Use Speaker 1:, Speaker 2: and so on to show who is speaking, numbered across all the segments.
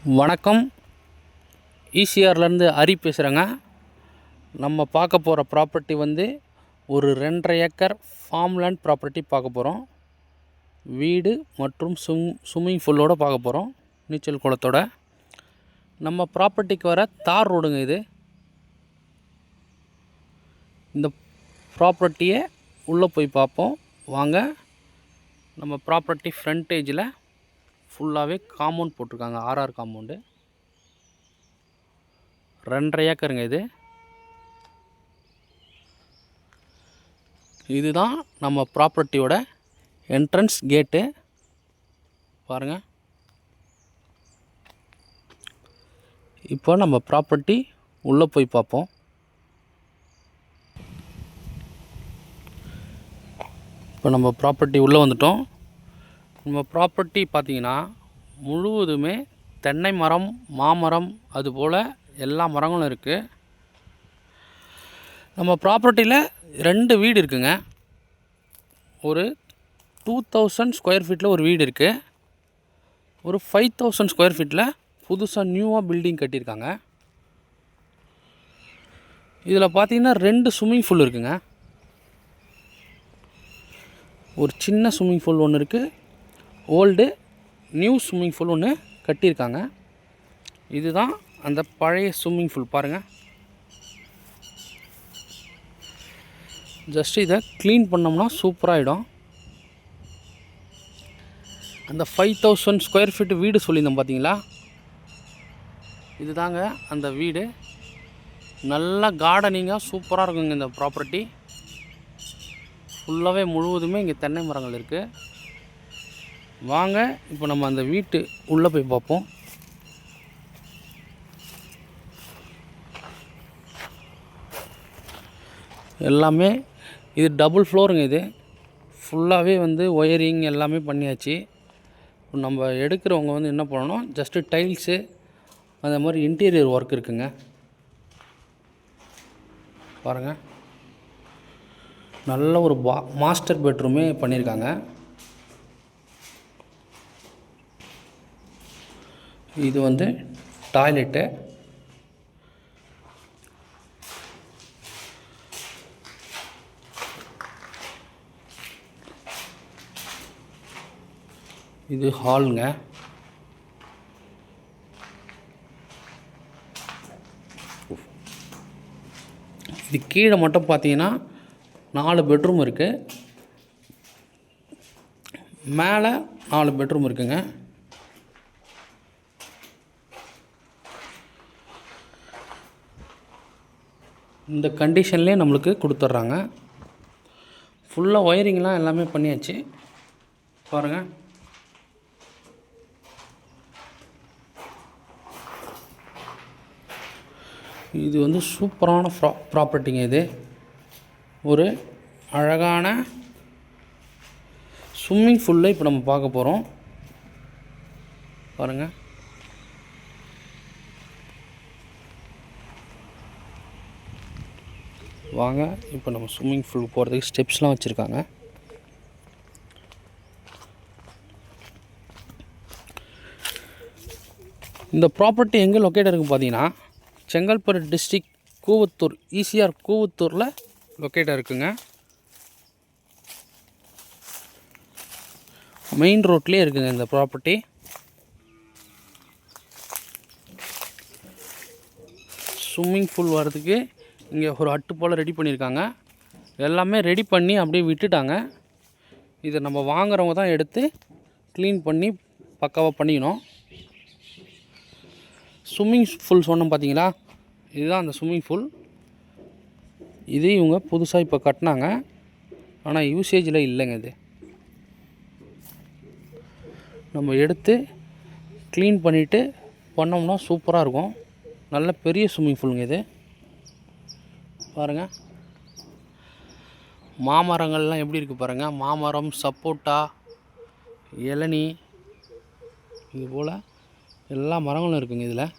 Speaker 1: வணக்கம். ஈசிஆர்லேருந்து ஹரி பேசுகிறேங்க. நம்ம பார்க்க போகிற ப்ராப்பர்ட்டி வந்து ஒரு 2.5 ஏக்கர் ஃபார்ம் லேண்ட் ப்ராப்பர்ட்டி பார்க்க போகிறோம். வீடு மற்றும் ஸ்விம்மிங் பூலோடு பார்க்க போகிறோம், நீச்சல் குளத்தோட. நம்ம ப்ராப்பர்ட்டிக்கு வர தார் ரோடுங்க இது. இந்த ப்ராப்பர்ட்டியை உள்ளே போய் பார்ப்போம் வாங்க. நம்ம ப்ராப்பர்ட்டி ஃப்ரண்டேஜில் ஃபுல்லாகவே காம்பவுண்ட் போட்டிருக்காங்க, ஆர்ஆர் காம்பவுண்டு. 2.5 ஏக்கருங்க இது. இதுதான் நம்ம ப்ராப்பர்ட்டியோட என்ட்ரன்ஸ் கேட்டு பாருங்கள். இப்போ நம்ம ப்ராப்பர்ட்டி உள்ளே போய் பார்ப்போம். இப்போ நம்ம ப்ராப்பர்ட்டி உள்ளே வந்துட்டோம். நம்ம ப்ராப்பர்ட்டி பார்த்திங்கன்னா முழுவதுமே தென்னை மரம், மாமரம், அதுபோல் எல்லா மரங்களும் இருக்குது. நம்ம ப்ராப்பர்ட்டியில் 2 வீடு இருக்குங்க. ஒரு 2000 ஸ்கொயர் ஃபீட்டில் ஒரு வீடு இருக்குது. ஒரு 5000 ஸ்கொயர் ஃபீட்டில் புதுசாக நியூவாக பில்டிங் கட்டியிருக்காங்க. இதில் பார்த்திங்கன்னா 2 ஸ்விம்மிங் பூல் இருக்குங்க. ஒரு சின்ன ஸ்விம்மிங் பூல் ஒன்று இருக்குது, ஓல்டு நியூ ஸ்விம்மிங் பூல் ஒன்று கட்டியிருக்காங்க. இதுதான் அந்த பழைய ஸ்விம்மிங் பூல் பாருங்கள். ஜஸ்ட் இதை க்ளீன் பண்ணோம்னா சூப்பராகிடும். அந்த 5000 ஸ்கொயர் ஃபீட் வீடு சொல்லியிருந்தோம் பார்த்தீங்களா, இதுதாங்க அந்த வீடு. நல்லா கார்டனிங்காக சூப்பராக இருக்குங்க இந்த ப்ராப்பர்ட்டி. ஃபுல்லாகவே முழுவதுமே இங்கே தென்னை மரங்கள் இருக்குது. வாங்க இப்போ நம்ம அந்த வீட்டு உள்ளே போய் பார்ப்போம். எல்லாமே இது டபுள் ஃப்ளோருங்க. இது ஃபுல்லாகவே வந்து ஒயரிங் எல்லாமே பண்ணியாச்சு. நம்ம எடுக்கிறவங்க வந்து என்ன பண்ணணும், ஜஸ்ட்டு டைல்ஸு அந்த மாதிரி இன்டீரியர் ஒர்க் இருக்குங்க பாருங்கள். நல்ல ஒரு மாஸ்டர் பெட்ரூமே பண்ணியிருக்காங்க. இது வந்து டாய்லெட்டு. இது ஹாலுங்க. இது கீழே மட்டும் பார்த்தீங்கன்னா 4 பெட்ரூம் இருக்குது. மேலே 4 பெட்ரூம் இருக்குங்க. இந்த கண்டிஷன்லேயே நம்மளுக்கு கொடுத்துட்றாங்க. ஃபுல்லாக ஒயரிங்லாம் எல்லாமே பண்ணியாச்சு பாருங்கள். இது வந்து சூப்பரான ப்ராப்பர்ட்டிங்க. இது ஒரு அழகான ஸ்விம்மிங் பூலில் இப்போ நம்ம பார்க்க போகிறோம் பாருங்கள். வாங்க இப்போ நம்ம ஸ்விம்மிங் பூல் போகிறதுக்கு ஸ்டெப்ஸ்லாம் வச்சுருக்காங்க. இந்த ப்ராப்பர்ட்டி எங்கே லொக்கேட் இருக்குது பார்த்தீங்கன்னா, செங்கல்பட்டு டிஸ்ட்ரிக், கூவத்தூர், ஈசிஆர் கூவத்தூரில் லொக்கேட்டாக இருக்குங்க. மெயின் ரோட்லேயே இருக்குங்க இந்த ப்ராப்பர்ட்டி. ஸ்விம்மிங் பூல் வர்றதுக்கு இங்கே ஒரு ஹட்டு போல் ரெடி பண்ணியிருக்காங்க. எல்லாமே ரெடி பண்ணி அப்படியே விட்டுட்டாங்க. இதை நம்ம வாங்குறவங்க தான் எடுத்து க்ளீன் பண்ணி பக்காவாக பண்ணிக்கணும். ஸ்விம்மிங் பூல் சொன்னோம் பார்த்தீங்களா, இதுதான் அந்த ஸ்விம்மிங் பூல். இது இவங்க புதுசாக இப்போ கட்டினாங்க, ஆனால் யூசேஜில் இல்லைங்க. இது நம்ம எடுத்து க்ளீன் பண்ணிவிட்டு பண்ணோம்னா சூப்பராக இருக்கும். நல்ல பெரிய ஸ்விம்மிங் பூலுங்க இது பாருங்கள். மாமரங்கள்லாம் எப்படி இருக்குது பாருங்கள். மாமரம், சப்போட்டா, இளநி, இது போல் எல்லா மரங்களும் இருக்குங்க இதில்.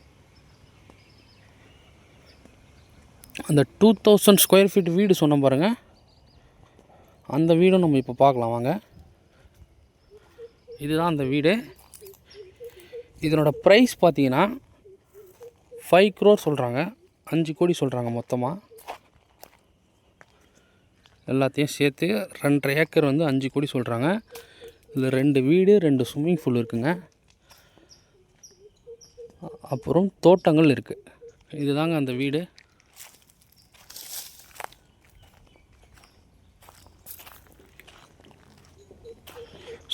Speaker 1: அந்த 2000 ஸ்கொயர் ஃபீட் வீடு சொன்னோம் பாருங்கள், அந்த வீடும் நம்ம இப்போ பார்க்கலாம் வாங்க. இதுதான் அந்த வீடு. இதனோட ப்ரைஸ் பார்த்தீங்கன்னா 5 crore சொல்கிறாங்க, 5 கோடி சொல்கிறாங்க மொத்தமாக. எல்லாத்தையும் சேர்த்து 2.5 ஏக்கர் வந்து 5 கோடி சொல்கிறாங்க. இதில் 2 வீடு 2 ஸ்விம்மிங் பூல் இருக்குங்க. அப்புறம் தோட்டங்கள் இருக்குது. இதுதாங்க அந்த வீடு.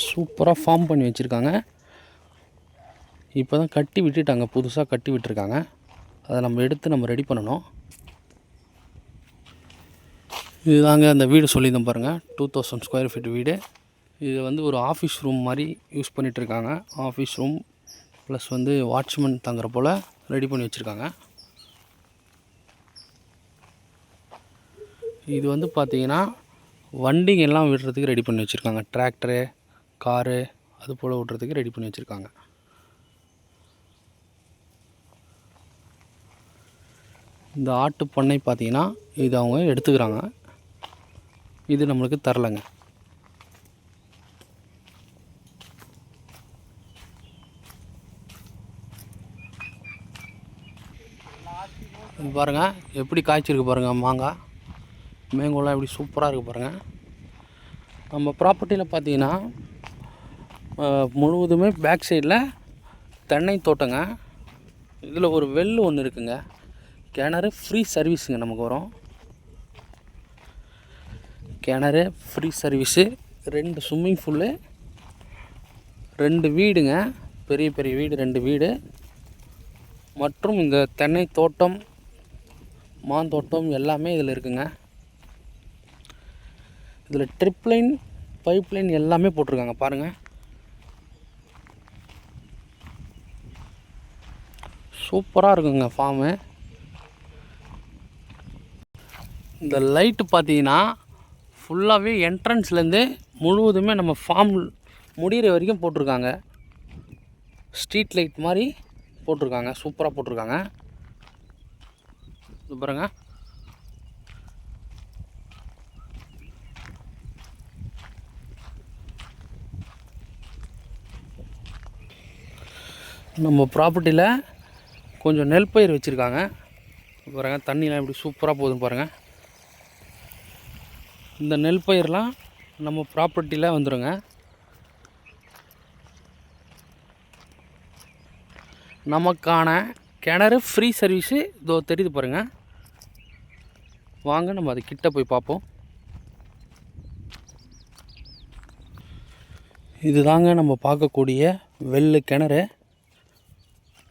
Speaker 1: சூப்பராக ஃபார்ம் பண்ணி வச்சுருக்காங்க. இப்போ தான் கட்டி விட்டுட்டாங்க, புதுசாக கட்டி விட்டுருக்காங்க. அதை நம்ம எடுத்து நம்ம ரெடி பண்ணணும். இதுதாங்க அந்த வீடு சொல்லியிருந்தோம் பாருங்கள், 2000 ஸ்கொயர் ஃபீட் வீடு. இது வந்து ஒரு ஆஃபீஸ் ரூம் மாதிரி யூஸ் பண்ணிகிட்ருக்காங்க. ஆஃபீஸ் ரூம் ப்ளஸ் வந்து வாட்ச்மேன் தங்குற போல் ரெடி பண்ணி வச்சுருக்காங்க. இது வந்து பார்த்திங்கன்னா வண்டிங்க எல்லாம் விடுறதுக்கு ரெடி பண்ணி வச்சுருக்காங்க. டிராக்டரு, காரு அது போல் விடுறதுக்கு ரெடி பண்ணி வச்சுருக்காங்க. இந்த ஆட்டு பண்ணை பார்த்திங்கன்னா இது அவங்க எடுத்துக்கிறாங்க, இது நம்மளுக்கு தரலைங்க. பாருங்கள் எப்படி காய்ச்சிருக்கு பாருங்கள், மாங்காய் மேங்கோலாம் எப்படி சூப்பராக இருக்குது பாருங்கள். நம்ம ப்ராப்பர்ட்டியில் பார்த்தீங்கன்னா முழுவதுமே பேக் சைடில் தென்னை தோட்டங்க. இதில் ஒரு வெல் ஒன்று இருக்குங்க, கிணறு ஃப்ரீ சர்வீஸுங்க நமக்கு வரும். கிணறு ஃப்ரீ சர்வீஸு, 2 ஸ்விம்மிங் பூல்லு, 2 வீடுங்க, பெரிய பெரிய வீடு 2 வீடு, மற்றும் இந்த தென்னை தோட்டம் மாந்தோட்டம் எல்லாமே இதில் இருக்குங்க. இதில் ட்ரிப் லைன், பைப் லைன் எல்லாமே போட்டிருக்காங்க பாருங்கள். சூப்பராக இருக்குங்க ஃபார்மு. இந்த லைட்டு பார்த்தீங்கன்னா ஃபுல்லாகவே என்ட்ரன்ஸ்லேருந்து முழுவதுமே நம்ம ஃபார்ம் முடிகிற வரைக்கும் போட்டிருக்காங்க. ஸ்ட்ரீட் லைட் மாதிரி போட்டிருக்காங்க, சூப்பராக போட்டிருக்காங்க. இது பாருங்க, நம்ம ப்ராப்பர்ட்டியில் கொஞ்சம் நெல் பயிர் வச்சுருக்காங்க பாருங்கள். தண்ணிலாம் எப்படி சூப்பராக போகுதுன்னு பாருங்கள். இந்த நெல் பயிரெலாம் நம்ம ப்ராப்பர்ட்டியில் வந்துடுங்க. நமக்கான கிணறு ஃப்ரீ சர்வீஸு இதோ தெரியுது பாருங்கள். வாங்க நம்ம அது கிட்ட போய் பார்ப்போம். இதுதாங்க நம்ம பார்க்கக்கூடிய வெள்ளு கிணறு.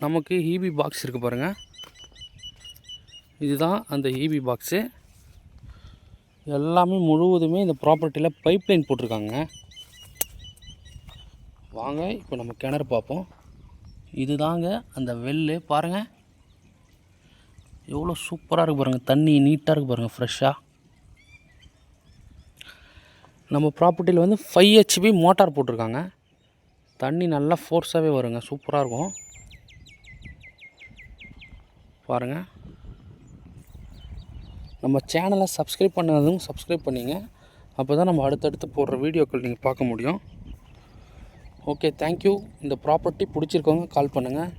Speaker 1: நமக்கு ஈபி பாக்ஸ் இருக்குது பாருங்கள், இதுதான் அந்த ஈபி பாக்ஸு. எல்லாமே முழுவதுமே இந்த ப்ராப்பர்ட்டியில் பைப் லைன் போட்டிருக்காங்க. வாங்க இப்போ நம்ம கிணறு பார்ப்போம். இதுதாங்க அந்த வெள்ளு பாருங்கள், எவ்வளோ சூப்பராக இருக்குது பாருங்கள். தண்ணி நீட்டாக இருக்குது பாருங்கள், ஃப்ரெஷ்ஷாக. நம்ம ப்ராப்பர்ட்டியில் வந்து 5 HP மோட்டார் போட்டிருக்காங்க. தண்ணி நல்லா ஃபோர்ஸாகவே வருங்க, சூப்பராக இருக்கும் பாருங்கள். நம்ம சேனலை சப்ஸ்கிரைப் பண்ணாதவங்க சப்ஸ்கிரைப் பண்ணிங்க, அப்போ தான் நம்ம அடுத்தடுத்து போடுற வீடியோக்கள் நீங்கள் பார்க்க முடியும். Okay, thank you. இந்த ப்ராப்பர்ட்டி பிடிச்சிருக்கவங்க கால் பண்ணுங்கள்.